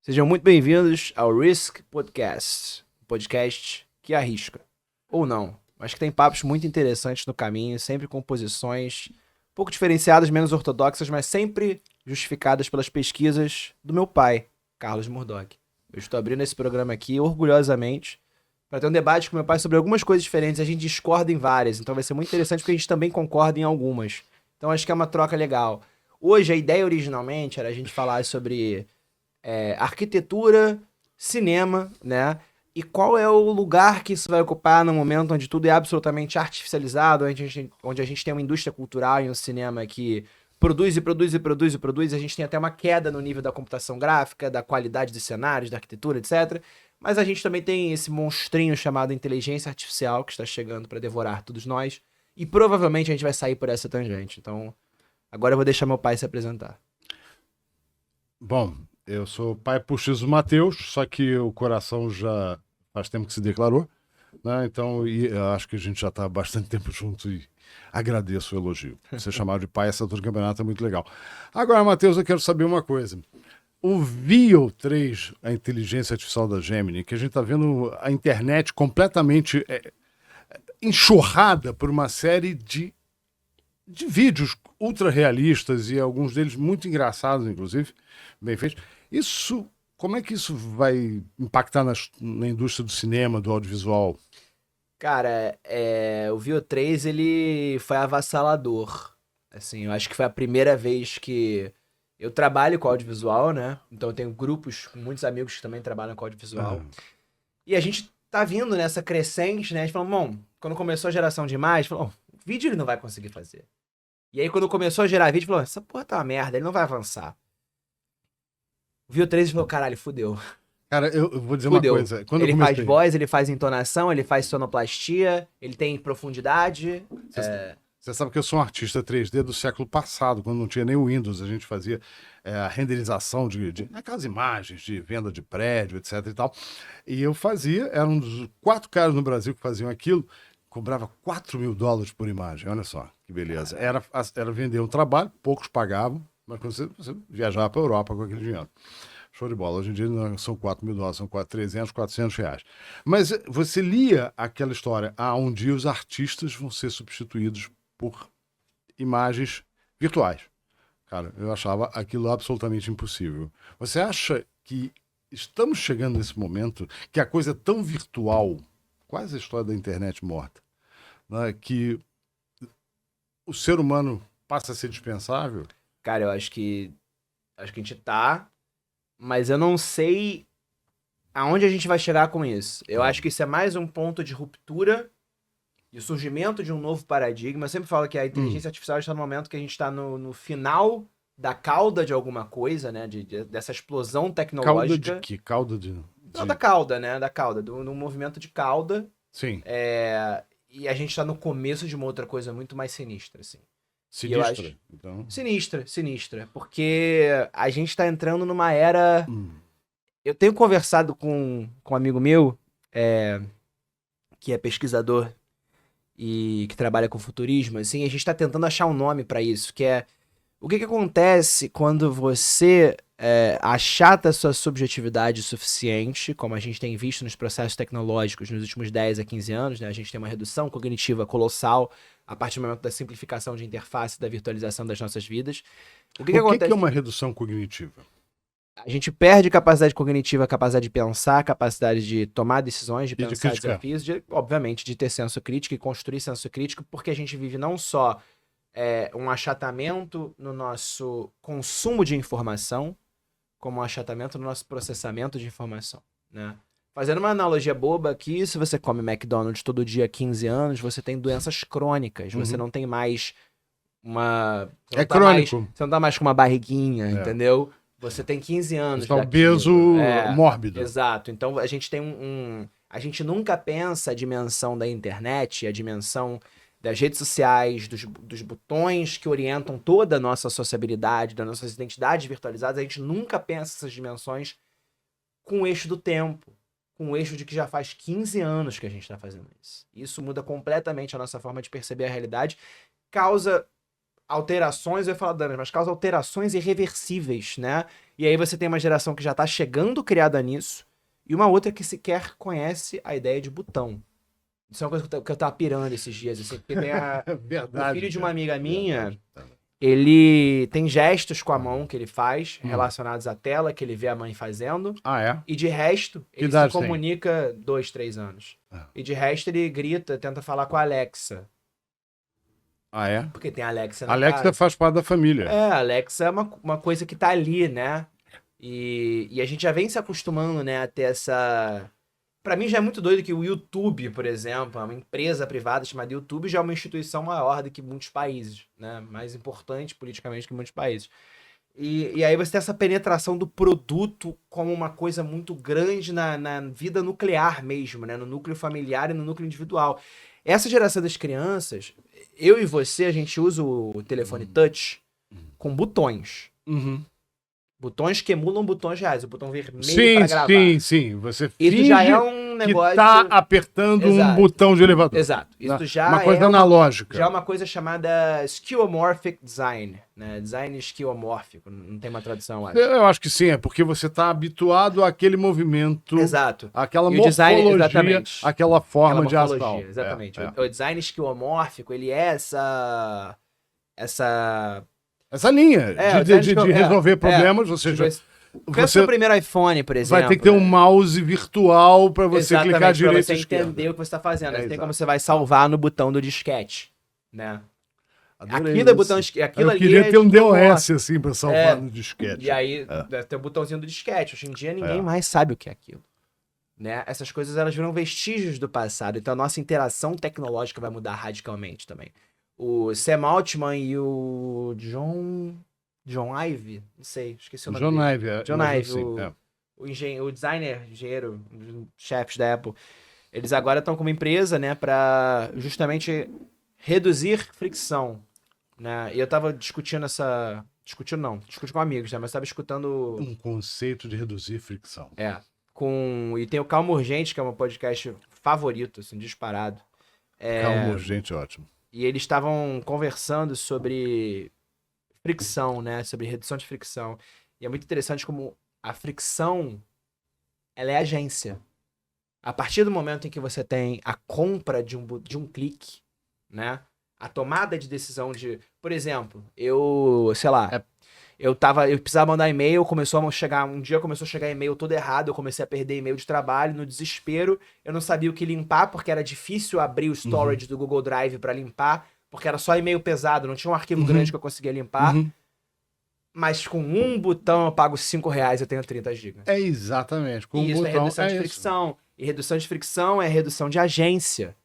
Sejam muito bem-vindos ao Risk Podcast, um podcast que arrisca, ou não, mas que tem papos muito interessantes no caminho, sempre com posições um pouco diferenciadas, menos ortodoxas, mas sempre justificadas pelas pesquisas do meu pai, Carlos Murdock. Eu estou abrindo esse programa aqui orgulhosamente para ter um debate com meu pai sobre algumas coisas diferentes. A gente discorda em várias, então vai ser muito interessante porque a gente também concorda em algumas. Então acho que é uma troca legal. Hoje a ideia originalmente era a gente falar sobre arquitetura, cinema, né? E qual é o lugar que isso vai ocupar no momento onde tudo é absolutamente artificializado, onde a gente tem uma indústria cultural e um cinema que produz e produz e produz e produz. A gente tem até uma queda no nível da computação gráfica, da qualidade dos cenários, da arquitetura, etc. Mas a gente também tem esse monstrinho chamado inteligência artificial que está chegando para devorar todos nós. E provavelmente a gente vai sair por essa tangente. Então, agora eu vou deixar meu pai se apresentar. Bom, eu sou pai postiço do Matheus, só que o coração já faz tempo que se declarou, né? Então, eu acho que a gente já está há bastante tempo junto e agradeço o elogio. Ser chamado de pai essa altura do campeonato é muito legal. Agora, Matheus, eu quero saber uma coisa. O Veo 3, a inteligência artificial da Gemini, que a gente está vendo a internet completamente enxurrada por uma série de vídeos ultra realistas e alguns deles muito engraçados, inclusive, bem feitos. Isso, como é que isso vai impactar na indústria do cinema, do audiovisual? Cara, o Veo 3 ele foi avassalador. Assim, eu acho que foi a primeira vez que eu trabalho com audiovisual, né? Então eu tenho grupos com muitos amigos que também trabalham com audiovisual. E a gente tá vindo nessa crescente, né? A gente falou, bom, quando começou a geração de imagens, falou, o vídeo ele não vai conseguir fazer. E aí quando começou a gerar vídeo, falou, essa porra tá uma merda, ele não vai avançar. O Veo 3 falou, caralho, fudeu. Cara, eu vou dizer uma Fudeu. coisa. Quando eu Ele faz comecei, voz, ele faz entonação, ele faz sonoplastia, ele tem profundidade. você sabe que eu sou um artista 3D do século passado, quando não tinha nem o Windows, a gente fazia a renderização de aquelas imagens de venda de prédio, etc e tal. E eu fazia, era um dos 4 caras no Brasil que faziam aquilo, cobrava $4.000 por imagem, olha só que beleza. Era vender um trabalho, poucos pagavam, mas quando você viajava para a Europa com aquele dinheiro. Show de bola. Hoje em dia não são $4.000, são 300, R$ 400. Mas você lia aquela história, um dia os artistas vão ser substituídos por imagens virtuais. Cara, eu achava aquilo absolutamente impossível. Você acha que estamos chegando nesse momento que a coisa é tão virtual, quase a história da internet morta, né, que o ser humano passa a ser dispensável? Cara, eu acho que a gente tá, mas eu não sei aonde a gente vai chegar com isso. Eu acho que isso é mais um ponto de ruptura e o surgimento de um novo paradigma. Eu sempre falo que a inteligência artificial está no momento que a gente está no final da cauda de alguma coisa, né? Dessa explosão Cauda de tecnológica. quê? Cauda de... Não, da cauda, né? Da cauda, no movimento de cauda. Sim. E a gente tá no começo de uma outra coisa muito mais sinistra, assim. E eu Sinistra, acho... então. Sinistra. Porque a gente tá entrando numa era... Eu tenho conversado com um amigo meu, que é pesquisador e que trabalha com futurismo, assim, a gente tá tentando achar um nome pra isso, que é o que acontece quando você achata a sua subjetividade o suficiente, como a gente tem visto nos processos tecnológicos nos últimos 10 a 15 anos, né? A gente tem uma redução cognitiva colossal a partir do momento da simplificação de interface, da virtualização das nossas vidas. O que acontece? É uma redução cognitiva? A gente perde capacidade cognitiva, capacidade de pensar, capacidade de tomar decisões, de pensar desafios, obviamente, de ter senso crítico e construir senso crítico, porque a gente vive não só um achatamento no nosso consumo de informação, como um achatamento no nosso processamento de informação, né? Fazendo uma analogia boba aqui, se você come McDonald's todo dia há 15 anos, você tem doenças crônicas, você não tem mais uma... crônico. Você não tá mais com uma barriguinha, entendeu? Você tem 15 anos daquilo. Obeso mórbido. Exato. Então a gente tem a gente nunca pensa a dimensão da internet, a dimensão das redes sociais, dos botões que orientam toda a nossa sociabilidade, das nossas identidades virtualizadas. A gente nunca pensa essas dimensões com o eixo do tempo, com o eixo de que já faz 15 anos que a gente está fazendo isso. Isso muda completamente a nossa forma de perceber a realidade, causa alterações, eu ia falar danos, mas causa alterações irreversíveis, né? E aí você tem uma geração que já tá chegando criada nisso, e uma outra que sequer conhece a ideia de botão. Isso é uma coisa que eu tava pirando esses dias, assim, porque tem o Verdade. filho de uma amiga minha, Verdade. ele tem gestos com a mão que ele faz, relacionados à tela, que ele vê a mãe fazendo, Ah, é? e de resto, ele se idade tem? comunica 2, 3 anos. Ah. E de resto ele grita, tenta falar com a Alexa, Ah, é? porque tem a Alexa na Alexa casa. faz parte da família. É, a Alexa é uma coisa que tá ali, né? E a gente já vem se acostumando, né, a ter essa... Pra mim já é muito doido que o YouTube, por exemplo, é uma empresa privada chamada YouTube, já é uma instituição maior do que muitos países, né? Mais importante politicamente que muitos países. E aí você tem essa penetração do produto como uma coisa muito grande na vida nuclear mesmo, né? No núcleo familiar e no núcleo individual. Essa geração das crianças, eu e você, a gente usa o telefone touch com botões. Uhum. Botões que emulam botões reais. O botão vermelho Sim, para gravar. sim. Você Isso finge já é um negócio... que tá apertando um Exato. botão de elevador. Exato. Isso já uma coisa é analógica. já é uma coisa chamada skeuomorphic design, né? Design skeuomórfico. Não tem uma tradução, acho. Eu acho que sim, é porque você está habituado àquele movimento, Exato. àquela E o design, morfologia, exatamente. aquela forma Aquela de morfologia, asfalto. exatamente. É. O design skeuomórfico, ele é essa Essa linha É, de o design resolver problemas, ou tipo, seja, pensa você no primeiro iPhone, por exemplo. vai ter que ter um mouse virtual para você Exatamente, clicar pra direito você e esquerda. entender o que você está fazendo. É, Tem exato. como você vai salvar no botão do disquete, né? Adorei Aquilo é isso. botão aquilo Eu ali queria é ter um skeuomórfico. DOS assim para salvar no disquete. E aí deve ter o botãozinho do disquete. Hoje em dia ninguém É. mais sabe o que é aquilo. Né? Essas coisas elas viram vestígios do passado. Então a nossa interação tecnológica vai mudar radicalmente também. O Sam Altman e o John Ive, não sei, esqueci o nome John dele. Ive. John imagino Ive, sim, o designer, engenheiro, um dos chefes da Apple. Eles agora estão com uma empresa, né, para justamente reduzir fricção, né? E eu tava discutindo discuti com amigos, né, mas tava escutando Um conceito de reduzir fricção. e tem o Calma Urgente, que é um podcast favorito, assim, disparado. Calma urgente, ótimo. E eles estavam conversando sobre fricção, né? Sobre redução de fricção. E é muito interessante como a fricção, ela é agência. A partir do momento em que você tem a compra de um clique, né? A tomada de decisão de... Por exemplo, eu precisava mandar e-mail, um dia começou a chegar e-mail todo errado, eu comecei a perder e-mail de trabalho, no desespero, eu não sabia o que limpar, porque era difícil abrir o storage do Google Drive para limpar, porque era só e-mail pesado, não tinha um arquivo grande que eu conseguia limpar, mas com um botão eu pago R$5, eu tenho 30 GB. É exatamente. Com E isso é botão, redução de fricção. E redução de fricção é redução de agência.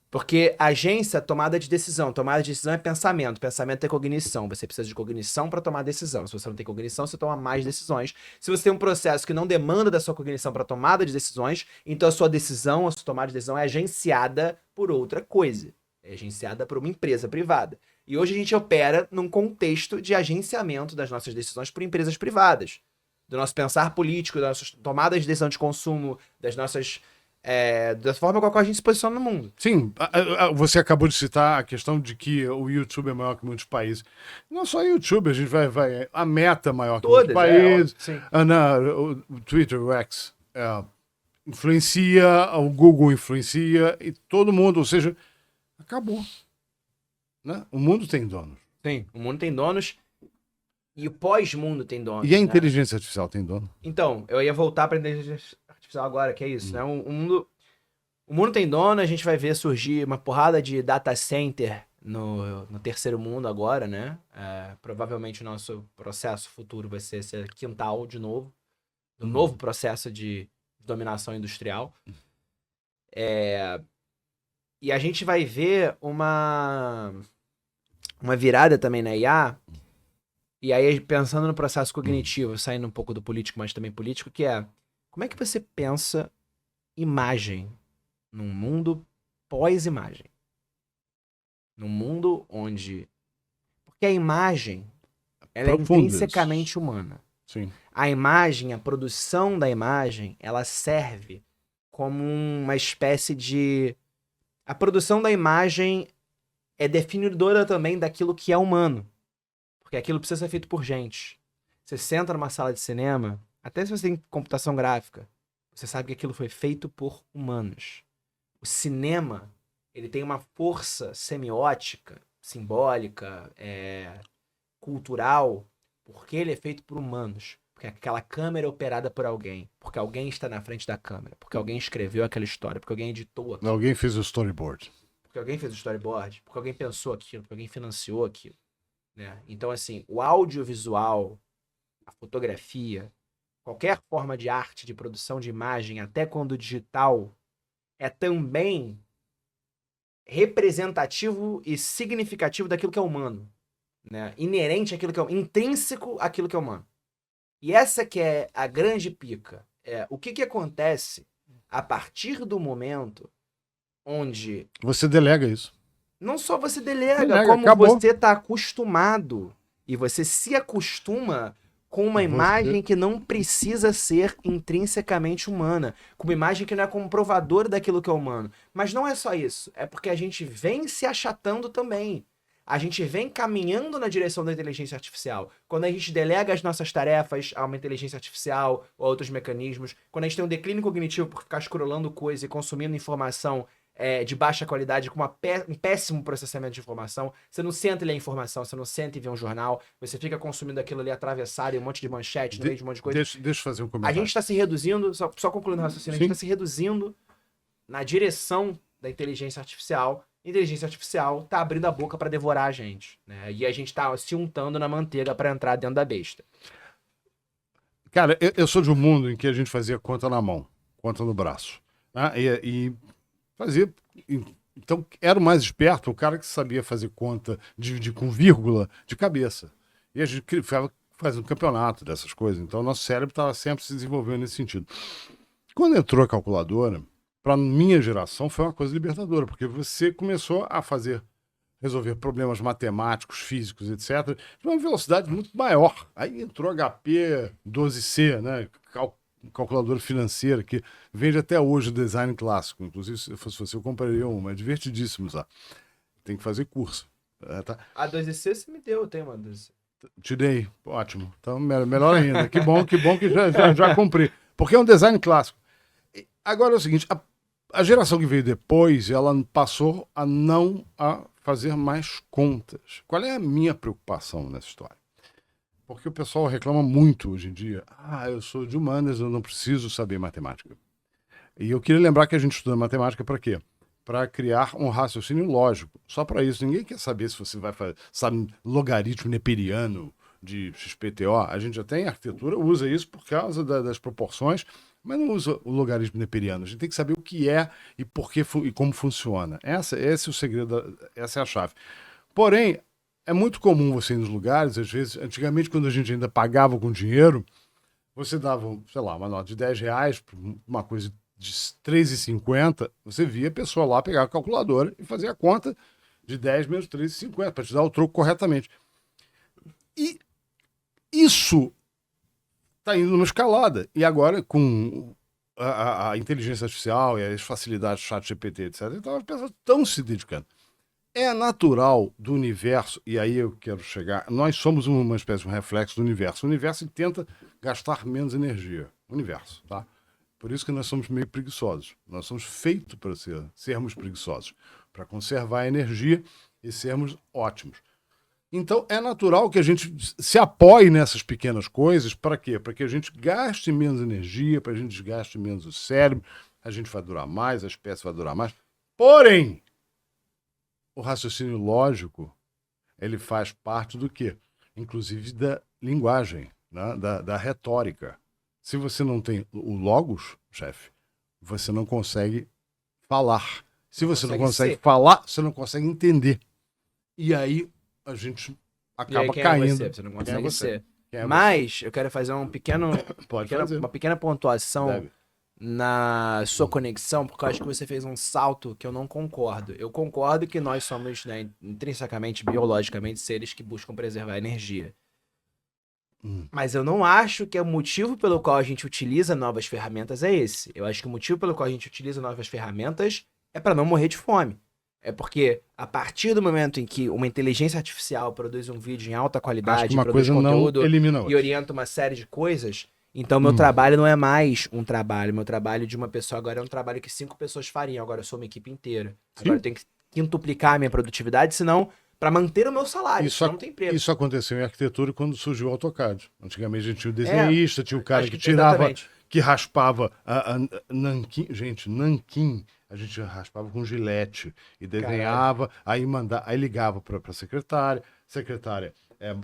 Porque agência, tomada de decisão. Tomada de decisão é pensamento. Pensamento é cognição. Você precisa de cognição para tomar decisão. Se você não tem cognição, você toma mais decisões. Se você tem um processo que não demanda da sua cognição para tomada de decisões, então a sua decisão, a sua tomada de decisão é agenciada por outra coisa. É agenciada por uma empresa privada. E hoje a gente opera num contexto de agenciamento das nossas decisões por empresas privadas. Do nosso pensar político, das nossas tomadas de decisão de consumo, das nossas... da forma com a qual a gente se posiciona no mundo. Sim, você acabou de citar a questão de que o YouTube é maior que muitos países. Não só o YouTube, a gente vai a Meta é maior que muitos países. Sim. O Twitter, o X, influencia, o Google influencia, e todo mundo, ou seja, acabou. Né? O mundo tem donos. Sim, o mundo tem donos e o pós-mundo tem donos. E a né? inteligência artificial tem dono? Então, eu ia voltar para a inteligência artificial agora, que é isso, né? O mundo tem dono, a gente vai ver surgir uma porrada de data center no terceiro mundo agora, né? Provavelmente o nosso processo futuro vai ser esse quintal de novo, do novo processo de dominação industrial. E a gente vai ver uma virada também na IA, e aí pensando no processo cognitivo, saindo um pouco do político, mas também político, que é, como é que você pensa imagem num mundo pós-imagem? Num mundo onde... Porque a imagem, ela é intrinsecamente humana. Sim. A imagem, a produção da imagem, ela serve como uma espécie de... A produção da imagem é definidora também daquilo que é humano. Porque aquilo precisa ser feito por gente. Você senta numa sala de cinema, até se você tem computação gráfica, você sabe que aquilo foi feito por humanos. O cinema, ele tem uma força semiótica, simbólica, cultural, porque ele é feito por humanos. Porque aquela câmera é operada por alguém. Porque alguém está na frente da câmera. Porque alguém escreveu aquela história. Porque alguém editou aquilo. Alguém fez o storyboard. Porque alguém fez o storyboard. Porque alguém pensou aquilo. Porque alguém financiou aquilo. Né? Então, assim, o audiovisual, a fotografia, qualquer forma de arte, de produção de imagem, até quando digital, é também representativo e significativo daquilo que é humano. Né? Inerente àquilo que é intrínseco àquilo que é humano. E essa que é a grande pica. O que acontece a partir do momento onde... Você delega isso. Não só você delega, como acabou. você está acostumado. E você se acostuma com uma imagem que não precisa ser intrinsecamente humana. Com uma imagem que não é comprovadora daquilo que é humano. Mas não é só isso. É porque a gente vem se achatando também. A gente vem caminhando na direção da inteligência artificial. Quando a gente delega as nossas tarefas a uma inteligência artificial ou a outros mecanismos, quando a gente tem um declínio cognitivo por ficar scrollando coisa e consumindo informação de baixa qualidade, com um péssimo processamento de informação, você não senta e lê a informação, você não senta e vê um jornal, você fica consumindo aquilo ali atravessado e um monte de manchete, no meio de um monte de coisa. Deixa eu fazer um comentário. A gente está se reduzindo, só concluindo o raciocínio, a gente está se reduzindo na direção da inteligência artificial. Inteligência artificial tá abrindo a boca para devorar a gente, né? E a gente tá se untando na manteiga para entrar dentro da besta. Cara, eu sou de um mundo em que a gente fazia conta na mão, conta no braço, né? E fazia... Então, era o mais esperto o cara que sabia fazer conta, dividir com vírgula, de cabeça. E a gente ficava fazendo campeonato dessas coisas. Então, o nosso cérebro estava sempre se desenvolvendo nesse sentido. Quando entrou a calculadora, para minha geração foi uma coisa libertadora, porque você começou a resolver problemas matemáticos, físicos, etc., de uma velocidade muito maior. Aí entrou HP 12C, né? Calculadora financeira, que vende até hoje o design clássico. Inclusive, se fosse você, eu compraria uma. É divertidíssimo usar. Tem que fazer curso. Tá? A 12C você me deu, eu tenho uma 12C. Te dei, ótimo. Então, melhor ainda. Que bom que já comprei. Porque é um design clássico. Agora é o seguinte, a geração que veio depois, ela passou a não fazer mais contas. Qual é a minha preocupação nessa história? Porque o pessoal reclama muito hoje em dia. Eu sou de humanas, eu não preciso saber matemática. E eu queria lembrar que a gente estuda matemática para quê? Para criar um raciocínio lógico. Só para isso. Ninguém quer saber se você sabe logaritmo neperiano de XPTO. A gente já tem arquitetura, usa isso por causa das proporções, mas não usa o logaritmo neperiano. A gente tem que saber o que é e por que e como funciona. Esse é o segredo, essa é a chave. Porém, é muito comum você ir nos lugares, às vezes, antigamente, quando a gente ainda pagava com dinheiro, você dava, sei lá, uma nota de R$10 por uma coisa de R$3,50, você via a pessoa lá pegar a calculadora e fazer a conta de 10 menos R$3,50 para te dar o troco corretamente. E isso está indo numa escalada. E agora, com a inteligência artificial e as facilidades do ChatGPT, etc., então as pessoas estão se dedicando. É natural do universo, e aí eu quero chegar, nós somos uma espécie de um reflexo do universo. O universo tenta gastar menos energia. O universo, tá? Por isso que nós somos meio preguiçosos. Nós somos feitos para sermos preguiçosos, para conservar a energia e sermos ótimos. Então, é natural que a gente se apoie nessas pequenas coisas. Para quê? Para que a gente gaste menos energia, para que a gente gaste menos o cérebro, a gente vai durar mais, a espécie vai durar mais. Porém, o raciocínio lógico, ele faz parte do quê? Inclusive da linguagem, né? da retórica. Se você não tem o logos, chefe, você não consegue falar. Se você não consegue falar, você não consegue entender. E aí a gente acaba caindo. Você não consegue ser. Mas eu quero fazer uma pequena pontuação na sua conexão, porque eu acho que você fez um salto que eu não concordo. Eu concordo que nós somos, né, intrinsecamente, biologicamente, seres que buscam preservar a energia. Mas eu não acho que o motivo pelo qual a gente utiliza novas ferramentas é esse. Eu acho que o motivo pelo qual a gente utiliza novas ferramentas é para não morrer de fome. É porque a partir do momento em que uma inteligência artificial produz um vídeo em alta Acho que qualidade, uma produz coisa não conteúdo elimina a e outra. orienta uma série de coisas, então meu trabalho não é mais um trabalho. Meu trabalho de uma pessoa agora é um trabalho que 5 pessoas fariam. Agora eu sou uma equipe inteira. Agora Sim. eu tenho que quintuplicar a minha produtividade, senão, para manter o meu salário, senão não tem emprego. Isso aconteceu em arquitetura quando surgiu o AutoCAD. Antigamente a gente tinha o desenhista, tinha o cara acho que que tirava, exatamente. que raspava a nanquim. Gente, nanquim, a gente raspava com gilete e desenhava, aí ligava para a secretária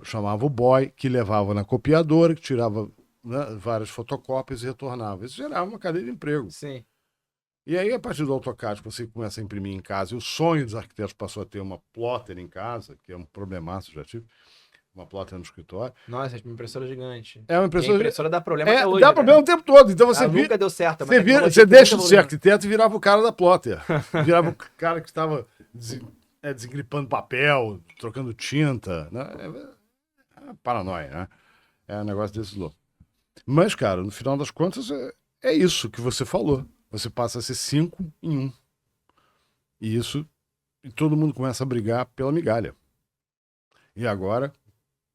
chamava o boy, que levava na copiadora, que tirava, né, várias fotocópias e retornava. Isso gerava uma cadeia de emprego. Sim. E aí, a partir do AutoCAD, você começa a imprimir em casa, e o sonho dos arquitetos passou a ter uma plotter em casa, que é um problemaço, já tive, uma plotter no escritório. Nossa, uma impressora gigante. É uma E a impressora... impressora dá problema até hoje, dá né? problema o tempo todo. Então você Nunca deu certo. você deixa de ser arquiteto e virava o cara da plotter. Virava o cara que estava desengripando papel, trocando tinta. Né? É paranoia, né? É um negócio desse louco. Mas, cara, no final das contas, é isso que você falou. Você passa a ser 5 em 1. E todo mundo começa a brigar pela migalha. E agora,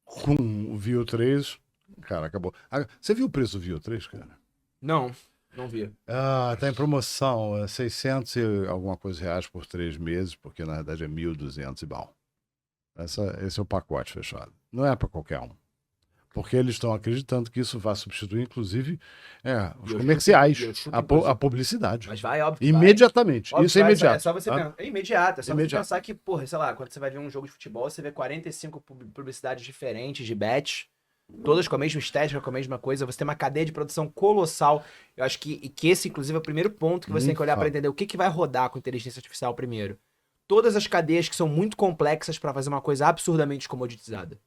com o Vio 3, cara, acabou. Você viu o preço do Vio 3, cara? Não vi. Tá em promoção, 600 e alguma coisa reais por 3 meses, porque na verdade é 1.200 e bom. Esse é o pacote fechado. Não é para qualquer um. Porque eles estão acreditando que isso vai substituir, inclusive, os comerciais, a publicidade. Mas vai, óbvio. Imediatamente. Óbvio, Isso é imediato. É só você pensar. É imediato. É só Imediato. você pensar que, porra, sei lá, quando você vai ver um jogo de futebol, você vê 45 publicidades diferentes de bet, todas com a mesma estética, com a mesma coisa. Você tem uma cadeia de produção colossal. Eu acho que esse, inclusive, é o primeiro ponto que você tem que olhar para entender o que vai rodar com inteligência artificial primeiro. Todas as cadeias que são muito complexas para fazer uma coisa absurdamente comoditizada.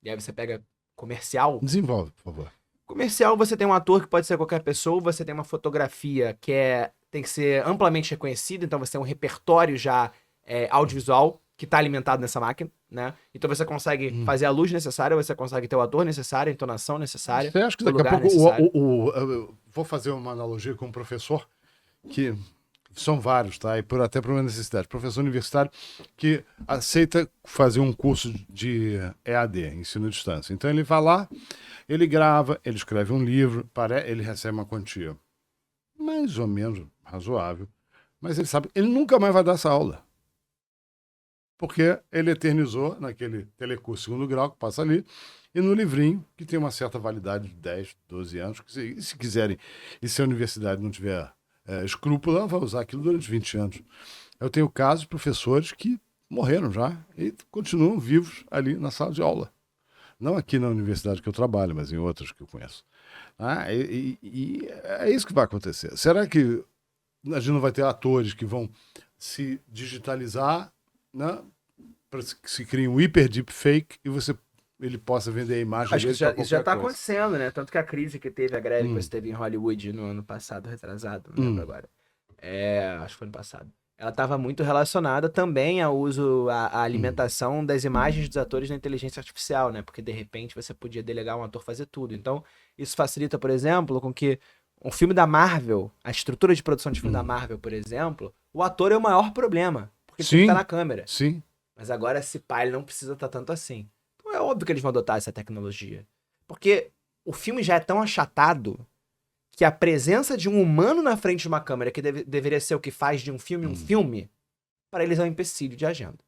E aí você pega comercial. Desenvolve, por favor. Comercial, você tem um ator que pode ser qualquer pessoa, você tem uma fotografia que tem que ser amplamente reconhecida, então você tem um repertório já audiovisual que está alimentado nessa máquina, né? Então você consegue fazer a luz necessária, você consegue ter o ator necessário, a entonação necessária. Você acha que daqui a pouco vou fazer uma analogia com um professor que são vários, tá? E até por uma necessidade. Professor universitário que aceita fazer um curso de EAD, ensino à distância. Então ele vai lá, ele grava, ele escreve um livro, ele recebe uma quantia mais ou menos razoável, mas ele sabe, ele nunca mais vai dar essa aula. Porque ele eternizou naquele telecurso segundo grau que passa ali, e no livrinho, que tem uma certa validade de 10, 12 anos, que se quiserem, e se a universidade não tiver escrúpula, ela vai usar aquilo durante 20 anos. Eu tenho casos de professores que morreram já e continuam vivos ali na sala de aula. Não aqui na universidade que eu trabalho, mas em outras que eu conheço. E é isso que vai acontecer. Será que a gente não vai ter atores que vão se digitalizar, né, para que se crie um hiper deepfake e ele possa vender a imagem dele? Acho que isso já está coisa. acontecendo, né? Tanto que a crise que teve, a greve que você teve em Hollywood no ano passado, retrasado, não lembro agora. Acho que foi ano passado. Ela estava muito relacionada também ao uso, à alimentação das imagens dos atores na inteligência artificial, né? Porque de repente você podia delegar um ator fazer tudo. Então, isso facilita, por exemplo, com que um filme da Marvel, a estrutura de produção de filme da Marvel, por exemplo, o ator é o maior problema. Porque ele tem que estar na câmera. Sim. Mas agora esse pai não precisa estar tanto assim. Então é óbvio que eles vão adotar essa tecnologia. Porque o filme já é tão achatado que a presença de um humano na frente de uma câmera, que deveria ser o que faz de um filme um filme, para eles é um empecilho de agenda.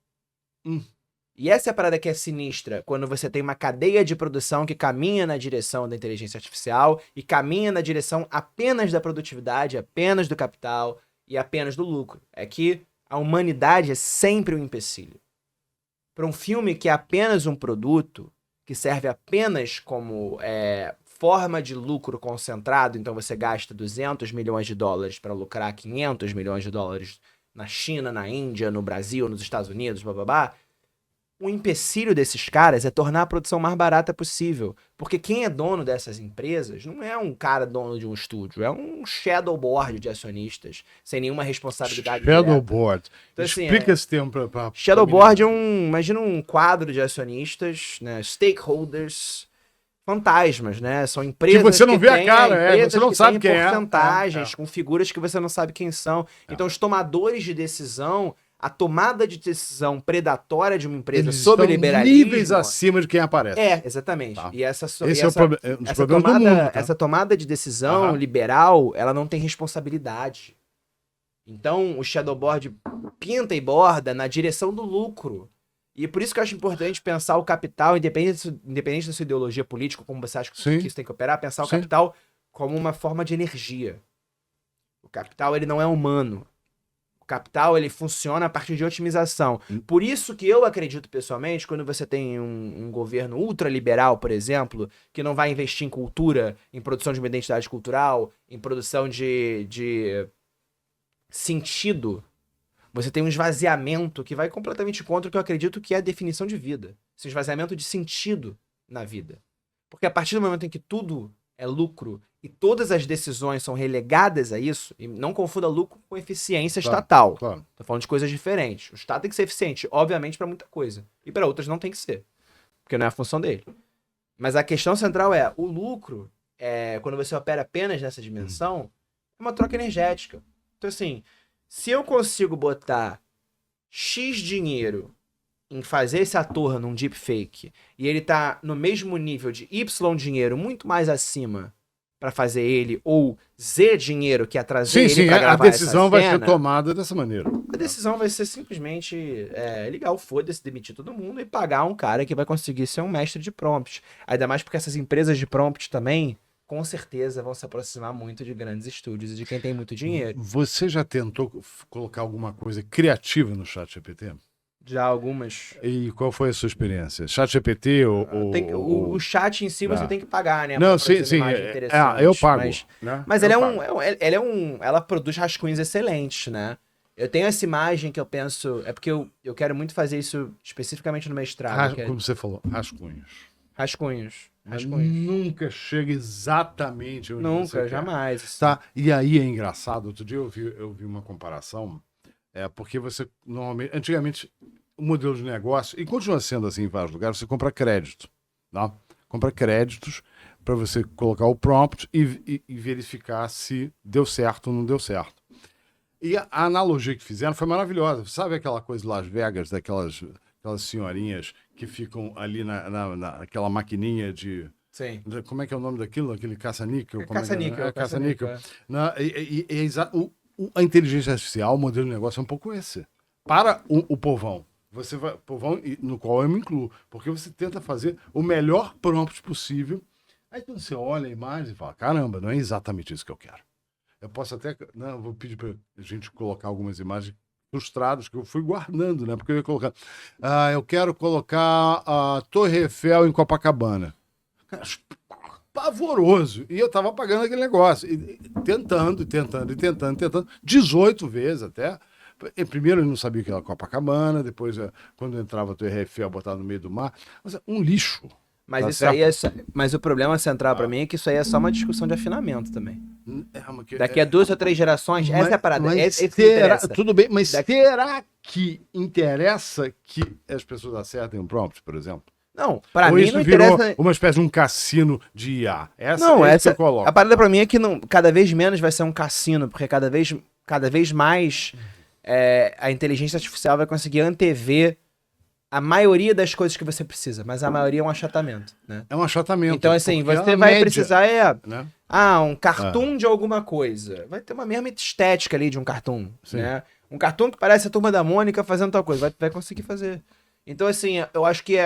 E essa é a parada que é sinistra, quando você tem uma cadeia de produção que caminha na direção da inteligência artificial e caminha na direção apenas da produtividade, apenas do capital e apenas do lucro. É que a humanidade é sempre um empecilho. Para um filme que é apenas um produto, que serve apenas como forma de lucro concentrado, então você gasta 200 milhões de dólares para lucrar 500 milhões de dólares na China, na Índia, no Brasil, nos Estados Unidos, blá. O empecilho desses caras é tornar a produção mais barata possível. Porque quem é dono dessas empresas não é um cara dono de um estúdio, é um shadow board de acionistas, sem nenhuma responsabilidade Shadow board. Então, assim, explica esse termo para shadow board é imagina um quadro de acionistas, né, stakeholders, fantasmas, né? São empresas que você não vê a têm cara, empresas você não que sabe têm quem é. porcentagens com figuras que você não sabe quem são. Então, os tomadores de decisão, a tomada de decisão predatória de uma empresa Eles sobre estão liberalismo... níveis acima de quem aparece. Exatamente. Tá. E essa, Esse é um dos problemas do mundo. Tá? essa tomada de decisão liberal, ela não tem responsabilidade. Então, o shadowboard pinta e borda na direção do lucro. E por isso que eu acho importante pensar o capital, independente da sua ideologia política, como você acha que isso tem que operar, pensar o capital como uma forma de energia. O capital, ele não é humano. O capital, ele funciona a partir de otimização. Por isso que eu acredito, pessoalmente, quando você tem um governo ultraliberal, por exemplo, que não vai investir em cultura, em produção de uma identidade cultural, em produção de sentido, você tem um esvaziamento que vai completamente contra o que eu acredito que é a definição de vida. Esse esvaziamento de sentido na vida. Porque a partir do momento em que tudo é lucro e todas as decisões são relegadas a isso, e não confunda lucro com eficiência estatal. Claro. Tô falando de coisas diferentes. O Estado tem que ser eficiente, obviamente, para muita coisa. E para outras não tem que ser. Porque não é a função dele. Mas a questão central é, o lucro, quando você opera apenas nessa dimensão, é uma troca energética. Então, assim, se eu consigo botar X dinheiro em fazer esse ator num deepfake e ele tá no mesmo nível de Y dinheiro, muito mais acima pra fazer ele, ou Z dinheiro que é trazer ele pra gravar a decisão essa vai cena, ser tomada dessa maneira. a decisão vai ser simplesmente ligar o foda-se, demitir todo mundo e pagar um cara que vai conseguir ser um mestre de prompt. Ainda mais porque essas empresas de prompt também, com certeza, vão se aproximar muito de grandes estúdios e de quem tem muito dinheiro. Você já tentou colocar alguma coisa criativa no ChatGPT? Já algumas... E qual foi a sua experiência? ChatGPT ou... O chat em si você tem que pagar, né? Não, pra sim, produzir uma sim. imagem interessante, Eu pago. Mas ela produz rascunhos excelentes, né? Eu tenho essa imagem que eu penso... É porque eu quero muito fazer isso especificamente no mestrado. Como você falou, rascunhos. Rascunhos. Nunca chega exatamente onde você quer. Nunca, jamais. Tá, e aí é engraçado. Outro dia eu vi uma comparação, porque você, normalmente, antigamente, o modelo de negócio, e continua sendo assim em vários lugares, você compra crédito, tá? Compra créditos para você colocar o prompt e verificar se deu certo ou não deu certo. E a analogia que fizeram foi maravilhosa. Sabe aquela coisa de Las Vegas, daquelas senhorinhas que ficam ali naquela maquininha de... Sim. Como é que é o nome daquilo? Aquele caça-níquel? Caça-níquel. Caça-níquel. A inteligência artificial, o modelo de negócio é um pouco esse. Para o povão. Você vai, povão no qual eu me incluo. Porque você tenta fazer o melhor prompt possível. Aí quando você olha a imagem e fala, caramba, não é exatamente isso que eu quero. Eu posso até... Não, eu vou pedir para a gente colocar algumas imagens frustrados que eu fui guardando, né? Porque eu ia colocar... eu quero colocar a Torre Eiffel em Copacabana. Cara, pavoroso. E eu tava pagando aquele negócio. E tentando. 18 vezes até. Primeiro eu não sabia que era Copacabana, depois, quando entrava a Torre Eiffel, botava no meio do mar. Mas um lixo. Mas tá isso certo? aí mas o problema central pra mim é que isso aí é só uma discussão de afinamento também. Mas Daqui a 2 ou 3 gerações, essa é a parada. Tudo bem, mas será que interessa que as pessoas acertem um prompt, por exemplo? Não, pra Ou mim isso não virou interessa... uma espécie de um cassino de IA? Essa que eu coloco. a parada pra mim é que cada vez menos vai ser um cassino, porque cada vez mais a inteligência artificial vai conseguir antever a maioria das coisas que você precisa, mas a maioria é um achatamento, né? É um achatamento. Então, assim, você vai precisar né? um cartoon de alguma coisa. Vai ter uma mesma estética ali de um cartoon, né? Um cartoon que parece a Turma da Mônica fazendo tal coisa. Vai conseguir fazer. Então, assim, eu acho que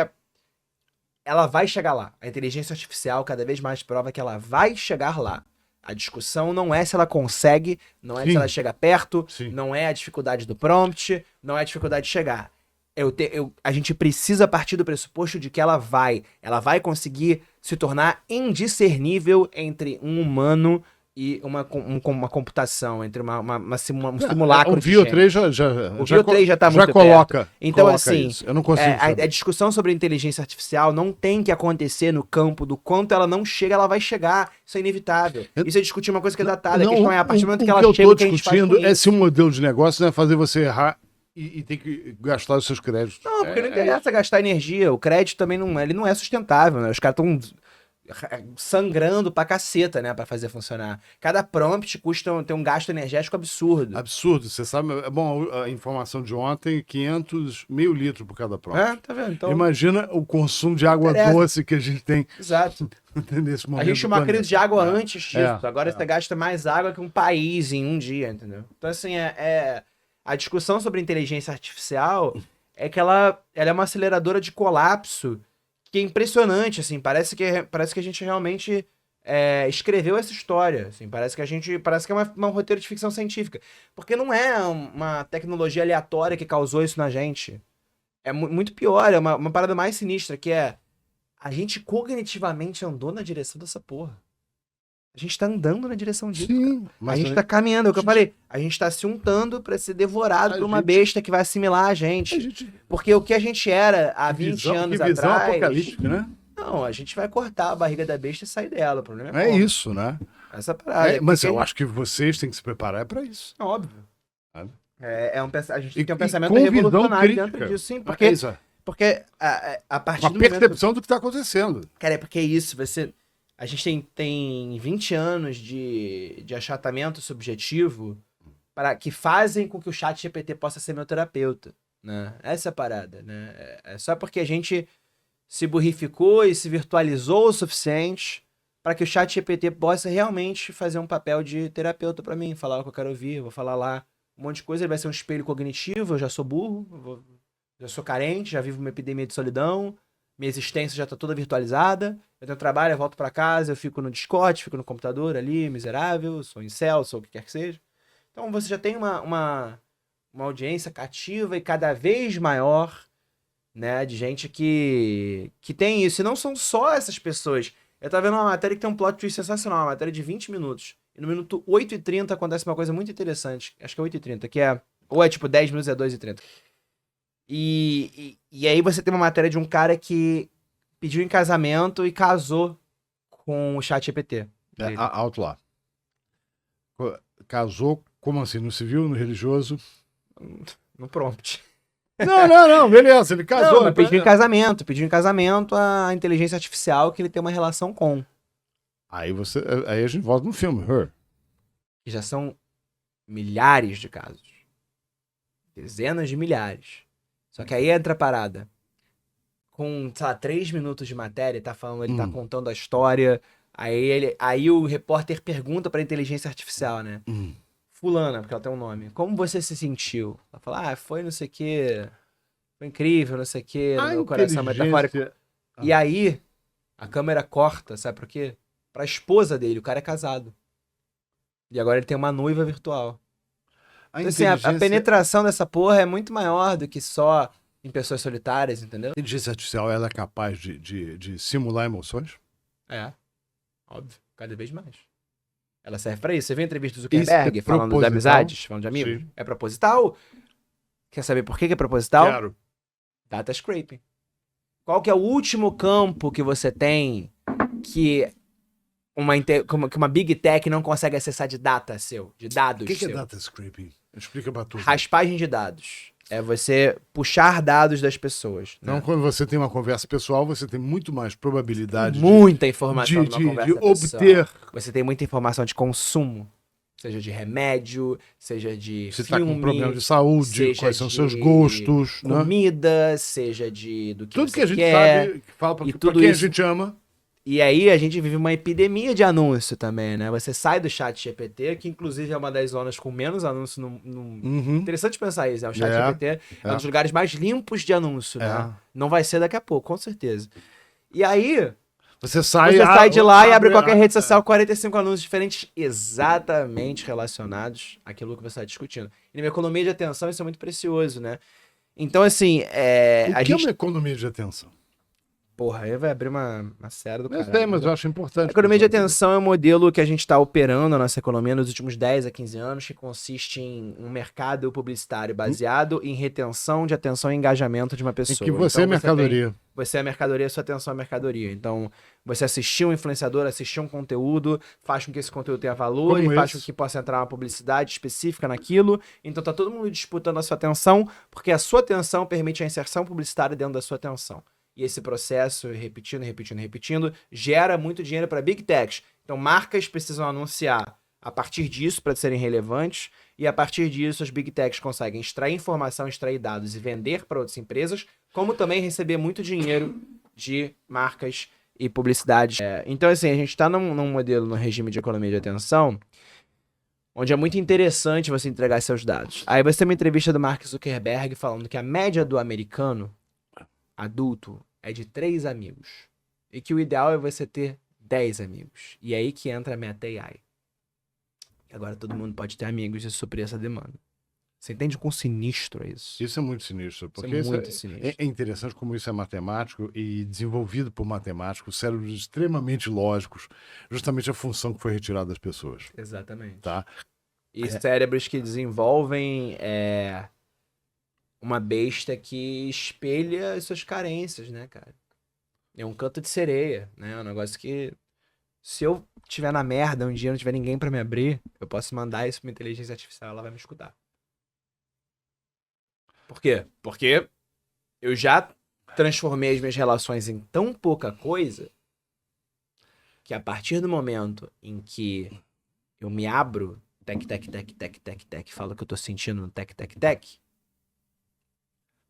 ela vai chegar lá. A inteligência artificial cada vez mais prova que ela vai chegar lá. A discussão não é se ela consegue, não é se ela chega perto, não é a dificuldade do prompt, não é a dificuldade de chegar. A gente precisa partir do pressuposto de que ela vai conseguir se tornar indiscernível entre um humano e uma computação, entre um simulacro de O Vio 3 já tá muito coloca. perto. Então, assim, isso. Eu não consigo a discussão sobre inteligência artificial não tem que acontecer no campo do quanto ela não chega, ela vai chegar. Isso é inevitável. Isso é discutir uma coisa que é datada. A questão é a partir do momento que ela chega, o que a gente faz com discutindo é se o modelo de negócio não é fazer você errar e tem que gastar os seus créditos. Não, porque não interessa gastar energia. O crédito também não é sustentável, né? Os caras estão sangrando pra caceta, né, pra fazer funcionar. Cada prompt tem um gasto energético absurdo. Absurdo, você sabe, é bom, a informação de ontem, 500 mil litros por cada prompt. Tá vendo? Então, Imagina o consumo de água interessa. doce que a gente tem Exato. nesse momento. A gente tinha uma crise de água antes disso. Agora é. você gasta mais água que um país em um dia, entendeu? Então, assim, a discussão sobre inteligência artificial é que ela é uma aceleradora de colapso que é impressionante, assim. Parece que a gente realmente escreveu essa história, assim. Parece que é um roteiro de ficção científica. Porque não é uma tecnologia aleatória que causou isso na gente. É muito pior, é uma parada mais sinistra, que é a gente cognitivamente andou na direção dessa porra. A gente tá andando na direção disso. Sim, a gente tá caminhando, é o que eu falei. A gente tá se untando pra ser devorado por uma besta que vai assimilar a gente. Porque o que a gente era há 20 anos que visão atrás... apocalíptica, né? Não, a gente vai cortar a barriga da besta e sair dela. O problema É isso, né? Essa parada. Mas eu acho que vocês têm que se preparar para isso. Óbvio. Sabe? A gente tem que ter um pensamento com visão revolucionário crítica. dentro disso, sim. Porque A partir uma do momento... percepção do que está acontecendo. Cara, é porque é isso, a gente tem 20 anos de achatamento subjetivo que fazem com que o chat GPT possa ser meu terapeuta, né? Essa é a parada, né? É só porque a gente se burrificou e se virtualizou o suficiente para que o chat GPT possa realmente fazer um papel de terapeuta para mim, falar o que eu quero ouvir, vou falar lá um monte de coisa, ele vai ser um espelho cognitivo, eu já sou burro, já sou carente, já vivo uma epidemia de solidão, minha existência já tá toda virtualizada, eu tenho trabalho, eu volto pra casa, eu fico no Discord, fico no computador ali, miserável, sou incel, sou o que quer que seja. Então você já tem uma audiência cativa e cada vez maior, né, de gente que tem isso. E não são só essas pessoas. Eu tava vendo uma matéria que tem um plot twist sensacional, uma matéria de 20 minutos. E no minuto 8h30 acontece uma coisa muito interessante. Acho que é 8h30, que é... Ou é tipo 10 minutos, é 2h30. E aí você tem uma matéria de um cara que pediu em casamento e casou com o ChatGPT. Alto lá. Casou, como assim? No civil, no religioso? No prompt. Não, beleza, ele casou. Não, mas pediu em casamento a inteligência artificial que ele tem uma relação com. Aí a gente volta no filme, Her. Que já são milhares de casos. Dezenas de milhares. Só que aí entra a parada. Com, sei lá, 3 minutos de matéria, ele tá contando a história. Aí o repórter pergunta pra inteligência artificial, né? Fulana, porque ela tem um nome. Como você se sentiu? Ela fala, foi não sei o quê. Foi incrível, não sei o quê. No meu coração metafórico. E aí, a câmera corta, sabe por quê? Pra esposa dele, o cara é casado. E agora ele tem uma noiva virtual. Então, assim, a penetração dessa porra é muito maior do que só em pessoas solitárias, entendeu? A inteligência artificial, ela é capaz de simular emoções? É. Óbvio. Cada vez mais. Ela serve pra isso. Você vê a entrevista do Zuckerberg falando de amizades, falando de amigos? Sim. É proposital. Quer saber por que é proposital? Quero. Data scraping. Qual que é o último campo que você tem que uma Big Tech não consegue acessar de data seu, de dados seu? O que é data scraping? Explica pra tu. Raspagem de dados. É você puxar dados das pessoas. Então, quando você tem uma conversa pessoal, você tem muito mais probabilidade muita informação de obter. Você tem muita informação de consumo. Seja de remédio, seja de você filme, tá com problema de saúde, quais são seus gostos, comida, né? seja do que tudo você que a gente quer, sabe, fala pra tudo quem isso... a gente ama. E aí a gente vive uma epidemia de anúncio também, né? Você sai do chat GPT, que inclusive é uma das zonas com menos anúncio no... Interessante pensar isso, né? O chat GPT é um dos lugares mais limpos de anúncio, né? Não vai ser daqui a pouco, com certeza. E aí... Você sai de lá e abre qualquer rede social, 45 anúncios diferentes, exatamente relacionados àquilo que você está discutindo. E na economia de atenção isso é muito precioso, né? Então, assim... O que é uma economia de atenção? Porra, aí vai abrir uma série do cara. Eu sei, mas eu acho importante. A economia de atenção é um modelo que a gente está operando na nossa economia nos últimos 10 a 15 anos, que consiste em um mercado publicitário baseado em retenção de atenção e engajamento de uma pessoa. E que você é mercadoria. Você é mercadoria, sua atenção é mercadoria. Então, você assistir um influenciador, assistir um conteúdo, faz com que esse conteúdo tenha valor e faz com que possa entrar uma publicidade específica naquilo. Então, tá todo mundo disputando a sua atenção, porque a sua atenção permite a inserção publicitária dentro da sua atenção. e esse processo, repetindo, gera muito dinheiro para Big Techs. Então, marcas precisam anunciar a partir disso para serem relevantes, e a partir disso as Big Techs conseguem extrair informação, extrair dados e vender para outras empresas, como também receber muito dinheiro de marcas e publicidade. Então, assim, a gente está num modelo, no regime de economia de atenção, onde é muito interessante você entregar seus dados. Aí você tem uma entrevista do Mark Zuckerberg falando que a média do americano adulto é de 3 amigos. E que o ideal é você ter 10 amigos. E é aí que entra a Meta AI. Agora todo mundo pode ter amigos e suprir essa demanda. Você entende quão sinistro é isso? Isso é muito sinistro. Porque Isso é muito sinistro. É interessante como isso é matemático e desenvolvido por matemáticos, cérebros extremamente lógicos, justamente a função que foi retirada das pessoas. Exatamente. Tá? E cérebros que desenvolvem uma besta que espelha as suas carências, né, cara? É um canto de sereia, né? Um negócio que, se eu estiver na merda um dia, não tiver ninguém pra me abrir, eu posso mandar isso pra uma inteligência artificial, ela vai me escutar. Por quê? Porque eu já transformei as minhas relações em tão pouca coisa que a partir do momento em que eu me abro, falo o que eu tô sentindo no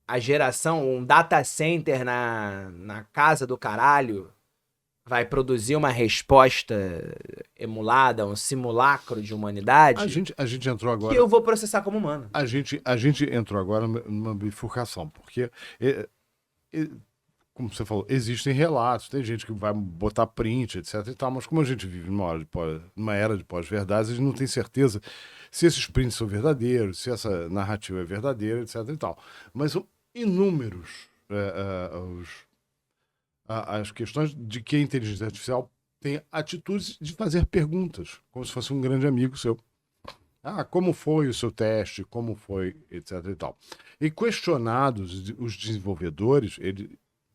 a geração, um data center na casa do caralho vai produzir uma resposta emulada, um simulacro de humanidade. A gente entrou agora. Que eu vou processar como humano. A gente entrou agora numa bifurcação, porque, como você falou, existem relatos, tem gente que vai botar print, etc e tal, mas como a gente vive numa era de pós-verdades, a gente não tem certeza se esses prints são verdadeiros, se essa narrativa é verdadeira, etc e tal. Mas são inúmeros as questões de que a inteligência artificial tem atitudes de fazer perguntas, como se fosse um grande amigo seu. Como foi o seu teste, como foi, etc e tal. E questionados os desenvolvedores,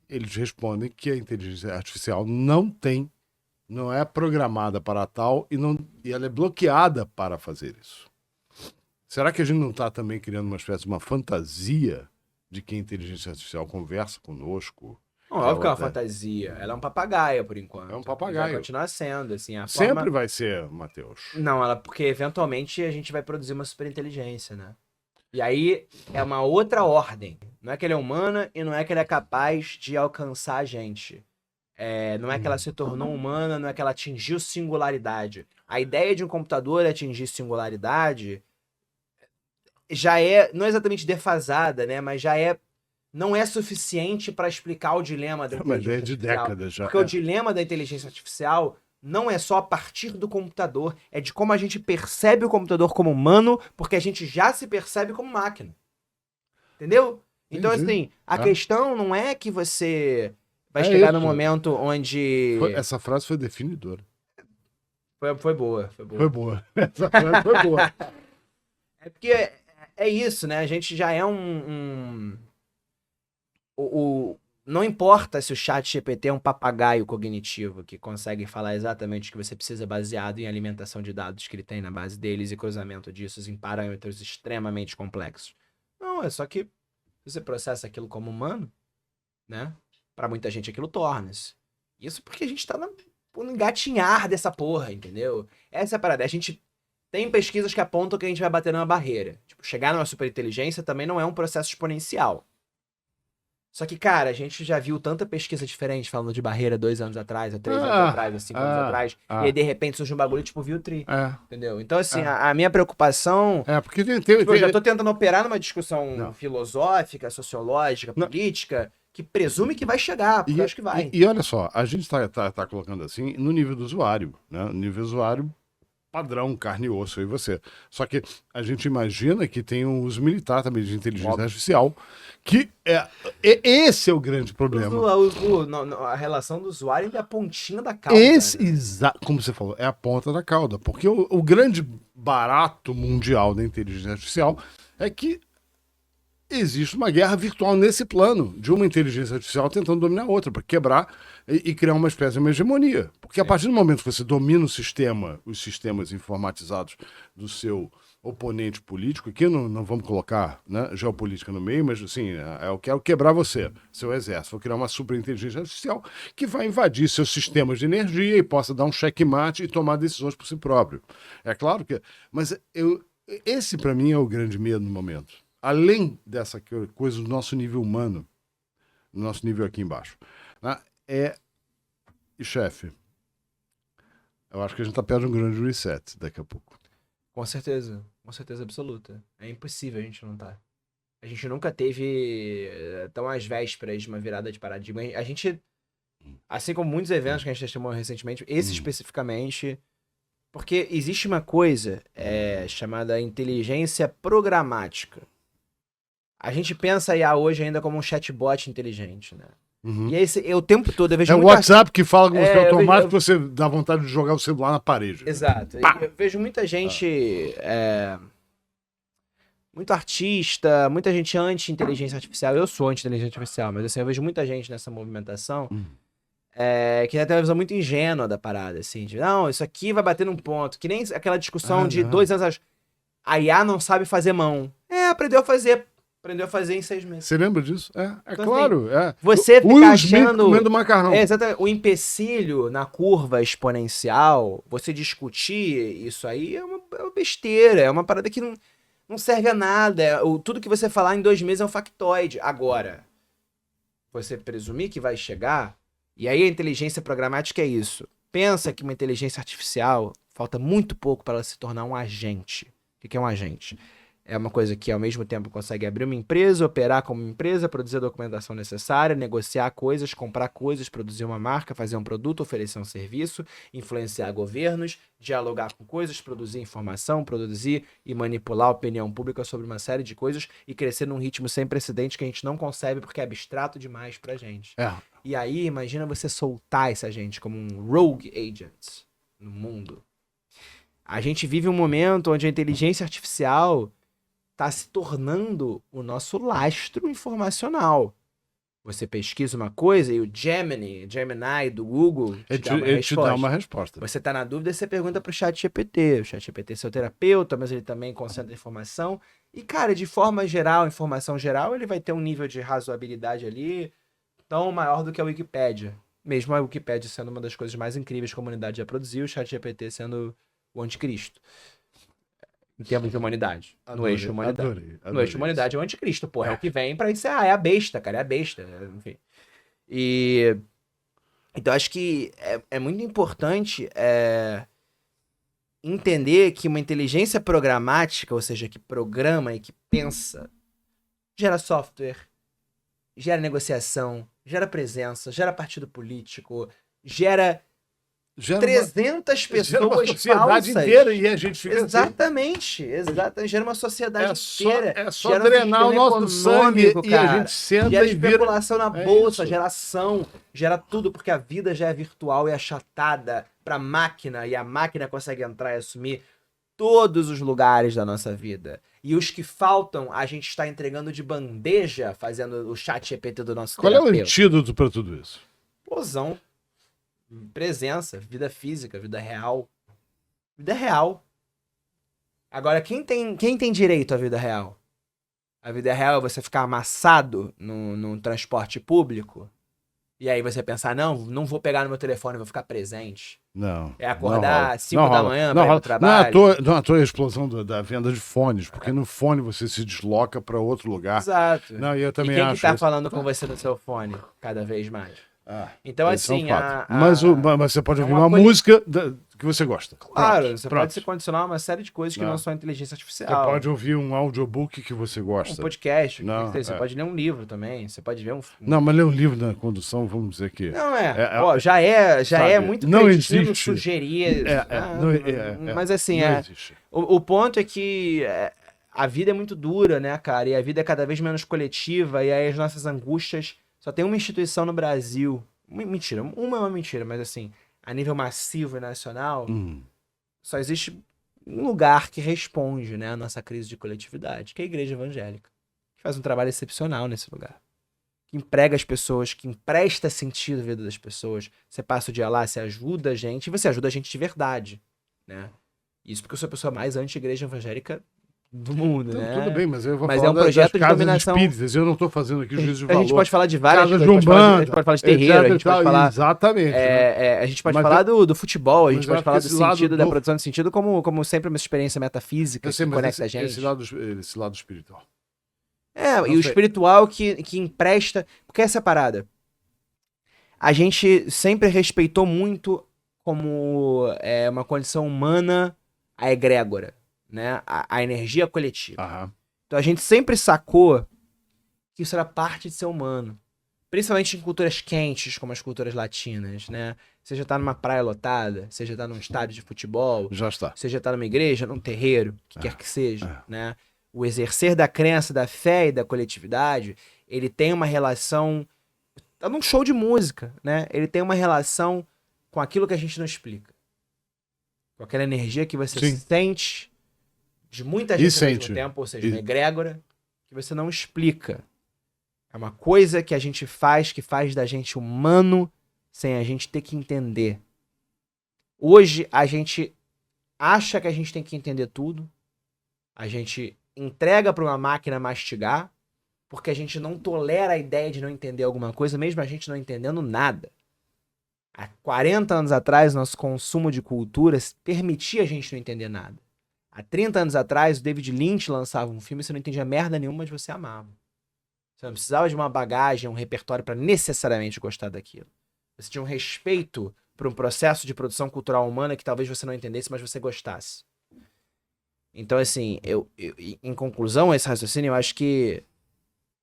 eles respondem que a inteligência artificial não é programada para tal e ela é bloqueada para fazer isso. Será que a gente não está também criando uma espécie de uma fantasia de que a inteligência artificial conversa conosco? Não, óbvio que é uma fantasia. Ela é um papagaio, por enquanto. É um papagaio. Vai continuar sendo, assim. Sempre vai ser, Matheus. Não, porque eventualmente a gente vai produzir uma superinteligência, né? E aí é uma outra ordem. Não é que ela é humana e não é que ela é capaz de alcançar a gente. Não é que ela se tornou humana, não é que ela atingiu singularidade. A ideia de um computador atingir singularidade já não é exatamente defasada, né? Mas não é suficiente para explicar o dilema da inteligência artificial. É uma ideia de décadas já. Porque o dilema da inteligência artificial não é só a partir do computador, é de como a gente percebe o computador como humano, porque a gente já se percebe como máquina. Entendeu? Então, assim, a questão não é que você vai chegar no momento onde... Essa frase foi definidora. Foi boa. Foi boa. Essa frase foi boa. É porque é isso, né? A gente já é não importa se o chat GPT é um papagaio cognitivo que consegue falar exatamente o que você precisa baseado em alimentação de dados que ele tem na base deles e cruzamento disso em parâmetros extremamente complexos. Não, é só que você processa aquilo como humano, né? Pra muita gente aquilo torna-se. Isso porque a gente tá no engatinhar dessa porra, entendeu? Essa é a parada. A gente tem pesquisas que apontam que a gente vai bater numa barreira. Tipo, chegar numa superinteligência também não é um processo exponencial. Só que, cara, a gente já viu tanta pesquisa diferente falando de barreira 2 anos atrás, ou 3 anos atrás, ou 5 anos atrás, e aí de repente surge um bagulho tipo Viltri, entendeu? Então, assim, a minha preocupação... porque eu já tô tentando operar numa discussão filosófica, sociológica, política, que presume que vai chegar, porque eu acho que vai. E olha só, a gente tá colocando assim no nível do usuário, né? No nível do usuário padrão, carne e osso, eu e você. Só que a gente imagina que tem um uso militar também de inteligência artificial, que esse é o grande problema. A relação do usuário é a pontinha da cauda. Como você falou, é a ponta da cauda. Porque o grande barato mundial da inteligência artificial é que existe uma guerra virtual nesse plano, de uma inteligência artificial tentando dominar a outra, para quebrar e criar uma espécie de uma hegemonia. Porque a partir do momento que você domina os sistemas informatizados do seu oponente político, aqui não vamos colocar, né, geopolítica no meio, mas assim, eu quero quebrar você, seu exército, vou criar uma superinteligência artificial que vai invadir seus sistemas de energia e possa dar um checkmate e tomar decisões por si próprio. É claro que... Mas esse, para mim, é o grande medo no momento. Além dessa coisa do nosso nível humano, do nosso nível aqui embaixo. Né, E, chefe, eu acho que a gente está perto de um grande reset daqui a pouco. Com certeza absoluta. É impossível a gente não tá. A gente nunca teve tão às vésperas de uma virada de paradigma. A gente, assim como muitos eventos que a gente testemunhou recentemente, esse especificamente, porque existe uma coisa chamada inteligência programática. A gente pensa a IA hoje ainda como um chatbot inteligente, né? Uhum. E aí, o tempo todo eu vejo o WhatsApp que fala com você automático, você dá vontade de jogar o celular na parede. Exato. Eu vejo muita gente, muito artista, muita gente anti-inteligência artificial. Eu sou anti-inteligência artificial, mas assim, eu vejo muita gente nessa movimentação que tem uma visão muito ingênua da parada, assim, de não, isso aqui vai bater num ponto, que nem aquela discussão de 2 anos atrás. A IA não sabe fazer mão. Aprendeu a fazer em 6 meses. Você lembra disso? Então, claro. Assim, você fica achando... comendo macarrão. Exatamente. O empecilho na curva exponencial, você discutir isso aí é uma besteira. É uma parada que não serve a nada. Tudo que você falar em 2 meses é um factoide. Agora, você presumir que vai chegar... E aí a inteligência programática é isso. Pensa que uma inteligência artificial, falta muito pouco para ela se tornar um agente. O que é um agente? É uma coisa que, ao mesmo tempo, consegue abrir uma empresa, operar como empresa, produzir a documentação necessária, negociar coisas, comprar coisas, produzir uma marca, fazer um produto, oferecer um serviço, influenciar governos, dialogar com coisas, produzir informação, produzir e manipular a opinião pública sobre uma série de coisas e crescer num ritmo sem precedente que a gente não concebe porque é abstrato demais pra gente. E aí, imagina você soltar esse agente como um rogue agent no mundo. A gente vive um momento onde a inteligência artificial está se tornando o nosso lastro informacional. Você pesquisa uma coisa e o Gemini do Google te dá uma resposta. Você está na dúvida, você pergunta para o ChatGPT. O ChatGPT é seu terapeuta, mas ele também concentra informação. E, cara, de forma geral, informação geral, ele vai ter um nível de razoabilidade ali tão maior do que a Wikipédia. Mesmo a Wikipédia sendo uma das coisas mais incríveis que a humanidade já produziu, o ChatGPT sendo o anticristo. Em termos de humanidade. No eixo humanidade. Adorei no eixo humanidade é o anticristo, porra. É o que vem pra isso. É a besta, cara. É a besta. Enfim. Então, acho que é muito importante entender que uma inteligência programática, ou seja, que programa e que pensa, gera software, gera negociação, gera presença, gera partido político, gera 300 pessoas gera uma sociedade falsas. inteira e a gente fica exatamente. Gera uma sociedade inteira. É só drenar o nosso sangue e a gente senta gera e vira... especulação na bolsa, geração, gera tudo, porque a vida já é virtual e achatada pra máquina, e a máquina consegue entrar e assumir todos os lugares da nossa vida. E os que faltam, a gente está entregando de bandeja, fazendo o ChatGPT do nosso terapeuta. Qual é o antídoto pra tudo isso? Explosão. Presença, vida física, vida real. Vida real. Agora, quem tem direito à vida real? A vida real é você ficar amassado num transporte público? E aí você pensar, não vou pegar no meu telefone, vou ficar presente. Não. É acordar às 5 da manhã para ir pro trabalho. Não à toa a explosão da venda de fones, porque no fone você se desloca para outro lugar. Exato. Não, e eu também quem acho que tá falando com você no seu fone cada vez mais? Então, assim... Mas você pode ouvir uma música que você gosta. Claro, você pode se condicionar a uma série de coisas que não são inteligência artificial. Você pode ouvir um audiobook que você gosta. Um podcast. Você pode ler um livro também. Você pode ver um... Não, mas ler um livro na condução, vamos dizer que... Não, já é muito não existe. Sugerir... Mas assim, não existe. O ponto é que a vida é muito dura, né, cara? E a vida é cada vez menos coletiva. E aí as nossas angústias... Só tem uma instituição no Brasil, mentira, uma é uma mentira, mas assim, a nível massivo e nacional, só existe um lugar que responde, né, à nossa crise de coletividade, que é a Igreja Evangélica, que faz um trabalho excepcional nesse lugar, que emprega as pessoas, que empresta sentido à vida das pessoas. Você passa o dia lá, você ajuda a gente, e você ajuda a gente de verdade, né? Isso porque eu sou a pessoa mais anti-Igreja Evangélica do mundo, Então, né? tudo bem, mas eu vou Mas falar é um projeto de casas dominação. espíritas. Eu não estou fazendo aqui juízo de A valor. gente pode falar de várias Casas coisas. de A gente Umbanda, pode falar de terreiro, a gente pode falar... Exatamente. Né? A gente pode Mas falar do futebol, a gente mas eu pode acho falar que do esse lado sentido, da do- produção de sentido, como sempre uma experiência metafísica Eu sei, que mas conecta a gente. esse lado espiritual. É, Não e o sei. espiritual que empresta... Porque essa é a parada. A gente sempre respeitou muito como uma condição humana a egrégora, né? A energia coletiva. Aham. Então a gente sempre sacou que isso era parte de ser humano. Principalmente em culturas quentes, como as culturas latinas, né? Seja tá numa praia lotada, seja tá num estádio de futebol, Já está. seja tá numa igreja, num terreiro, o que quer que seja, é. né? O exercer da crença, da fé e da coletividade, ele tem uma relação... Tá num show de música, né? Ele tem uma relação com aquilo que a gente não explica. Com aquela energia que você Sim. sente de muita E gente ao sente. mesmo tempo, ou seja, E- uma egrégora que você não explica. É uma coisa que a gente faz, que faz da gente humano, sem a gente ter que entender. Hoje, a gente acha que a gente tem que entender tudo. A gente entrega para uma máquina mastigar, porque a gente não tolera a ideia de não entender alguma coisa, mesmo a gente não entendendo nada. Há 40 anos atrás, nosso consumo de cultura permitia a gente não entender nada. Há 30 anos atrás, o David Lynch lançava um filme e você não entendia merda nenhuma, mas você amava. Você não precisava de uma bagagem, um repertório para necessariamente gostar daquilo. Você tinha um respeito por um processo de produção cultural humana que talvez você não entendesse, mas você gostasse. Então, assim, em conclusão a esse raciocínio, eu acho que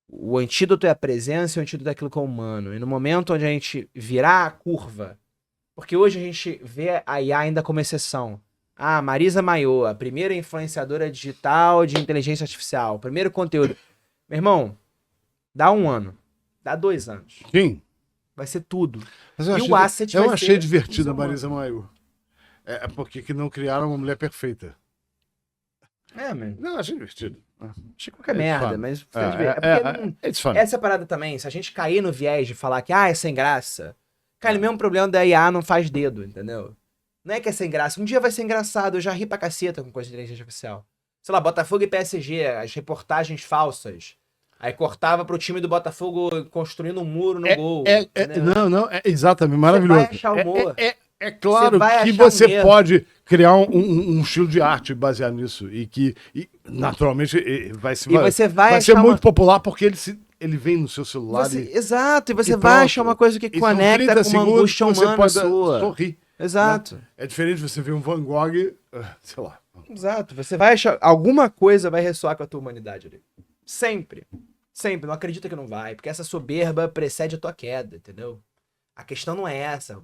o antídoto é a presença e o antídoto é aquilo que é humano. E no momento onde a gente virar a curva, porque hoje a gente vê a IA ainda como exceção. Ah, Marisa Maiô, a primeira influenciadora digital de inteligência artificial, primeiro conteúdo. Meu irmão, dá 1 ano, dá 2 anos. Sim. Vai ser tudo. Mas E o asset eu vai achei ser divertida a humano. Marisa Maiô. É porque que não criaram uma mulher perfeita. Mano. Não, achei divertido. Achei qualquer It's merda, fun. mas precisa de ver. Porque It's fun. essa parada também, se a gente cair no viés de falar que é sem graça, cara, o mesmo problema da IA não faz dedo, entendeu? Não é que é sem graça. Um dia vai ser engraçado, eu já ri pra caceta com coisa de inteligência artificial. Sei lá, Botafogo e PSG, as reportagens falsas. Aí cortava pro time do Botafogo construindo um muro no gol. entendeu? Não, exatamente, maravilhoso. Você vai achar humor. É claro Você vai que achar você mesmo. pode criar um estilo de arte baseado nisso e que naturalmente vai E você vai ser achar muito popular porque ele vem no seu celular Exato, e você e vai pronto. achar uma coisa que E são conecta 30 com uma segundos angústia que você humana pode sua. sorrir. Exato. É diferente de você ver um Van Gogh, sei lá. Exato. Você vai achar. Alguma coisa vai ressoar com a tua humanidade ali. Sempre. Sempre. Não acredita que não vai. Porque essa soberba precede a tua queda, entendeu? A questão não é essa.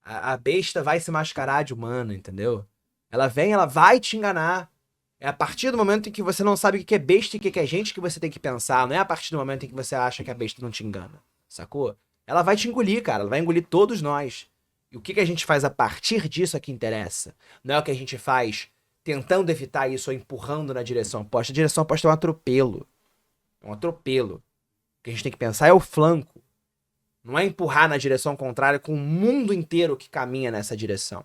A besta vai se mascarar de humana, entendeu? Ela vem, ela vai te enganar. É a partir do momento em que você não sabe o que é besta e o que é gente que você tem que pensar. Não é a partir do momento em que você acha que a besta não te engana. Sacou? Ela vai te engolir, cara. Ela vai engolir todos nós. E o que a gente faz a partir disso é que interessa. Não é o que a gente faz tentando evitar isso ou empurrando na direção oposta. A direção oposta é um atropelo. É um atropelo. O que a gente tem que pensar é o flanco. Não é empurrar na direção contrária com o mundo inteiro que caminha nessa direção.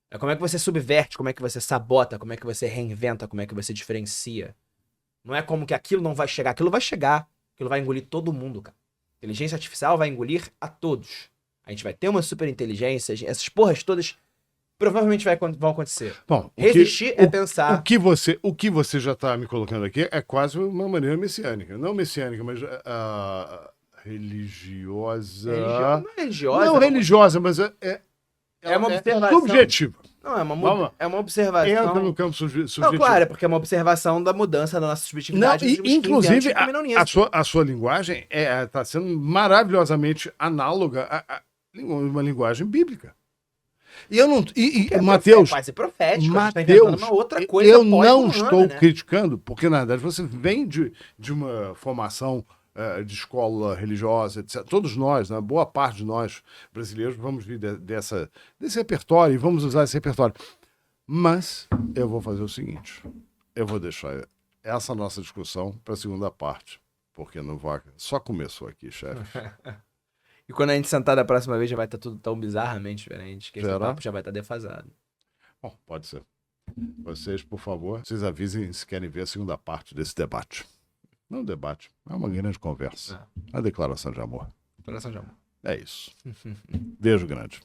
É como é que você subverte, como é que você sabota, como é que você reinventa, como é que você diferencia. Não é como que aquilo não vai chegar. Aquilo vai chegar. Aquilo vai engolir todo mundo, cara. Inteligência artificial vai engolir a todos. A gente vai ter uma super inteligência. Essas porras todas provavelmente vão acontecer. Bom, Resistir é pensar. O que você já está me colocando aqui é quase uma maneira messiânica. Não messiânica, mas religiosa. Não é religiosa. Não religiosa, mas é uma observação. Subjetiva. Não, é uma observação. Entra no campo subjetivo. Não, claro, é porque é uma observação da mudança da nossa subjetividade. Não, nos últimos 15 anos, inclusive, que também não nisso. a sua linguagem está sendo maravilhosamente análoga a uma linguagem bíblica. E eu não. Mateus. É quase profético. Mateus, a gente tá inventando uma outra coisa. Eu não estou né? criticando, porque na verdade você vem de uma formação de escola religiosa, etc. Todos nós, né, boa parte de nós brasileiros, vamos vir desse repertório e vamos usar esse repertório. Mas eu vou fazer o seguinte: eu vou deixar essa nossa discussão para a segunda parte, porque não vai. Só começou aqui, chefe. E quando a gente sentar da próxima vez já vai estar tudo tão bizarramente diferente que esse Será? papo já vai estar defasado. Bom, pode ser. Vocês, por favor, vocês avisem se querem ver a segunda parte desse debate. Não debate, é uma grande conversa. A declaração de amor. Declaração de amor. É isso. Beijo grande.